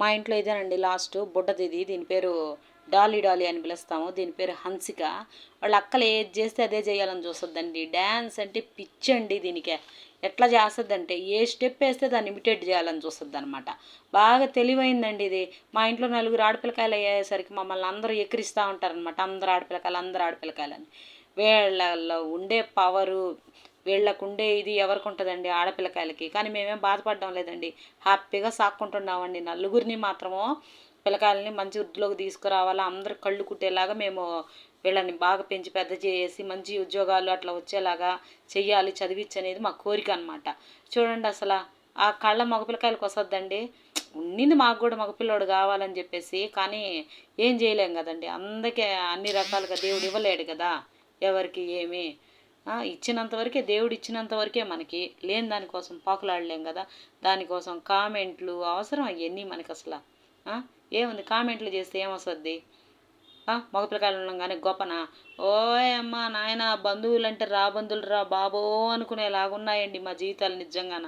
మా ఇంట్లో ఇదేనండి లాస్ట్ బుడ్డది దీని పేరు డాలీ డాలీ అని పిలుస్తాము. దీని పేరు హన్సిక. వాళ్ళ అక్కలు ఏది చేస్తే అదే చేయాలని చూస్తుందండి. డ్యాన్స్ అంటే పిచ్చండి దీనికి. ఎట్లా చేస్తుందంటే ఏ స్టెప్ వేస్తే దాన్ని ఇమిటేట్ చేయాలని చూస్తుంది అనమాట. బాగా తెలివైందండి ఇది. మా ఇంట్లో నలుగురు ఆడపిల్లకాయలు అయ్యేసరికి మమ్మల్ని అందరూ ఎక్కిరిస్తూ ఉంటారనమాట. అందరు ఆడపిల్లకాయలని. వీళ్ళల్లో ఉండే పవరు, వీళ్ళకు ఉండే ఇది ఎవరికి ఉంటుందండి ఆడపిల్లకాయలకి. కానీ మేమేం బాధపడడం లేదండి, హ్యాపీగా సాక్కుంటున్నామండి. నలుగురిని మాత్రము పిల్లకాయలని మంచి వృద్ధిలోకి తీసుకురావాలా, అందరు కళ్ళు కుట్టేలాగా మేము వీళ్ళని బాగా పెంచి పెద్ద చేసి మంచి ఉద్యోగాలు అట్లా వచ్చేలాగా చెయ్యాలి, చదివించి అనేది మా కోరిక అనమాట. చూడండి అసలు ఆ కళ్ళ మగపిల్లకాయలకు వస్తుందండి. ఉండింది మాకు కూడా మగపిల్లోడు కావాలని చెప్పేసి, కానీ ఏం చేయలేం కదండి. అందుకే అన్ని రకాలుగా దేవుడు ఇవ్వలేడు కదా ఎవరికి ఏమి. ఇచ్చినంత వరకే దేవుడు, ఇచ్చినంత వరకే మనకి. లేని దానికోసం పాకులాడలేం కదా. దానికోసం కామెంట్లు అవసరం అవన్నీ మనకి అసలు. ఏముంది కామెంట్లు చేస్తే ఏమొస్తుంది? మగపిల్లకాయలు ఉండగానే గొప్పనా? ఓయ్ అమ్మ నాయన బంధువులు అంటే రా బంధువులు రా బాబో అనుకునేలాగున్నాయండి మా జీవితాలు నిజంగాన.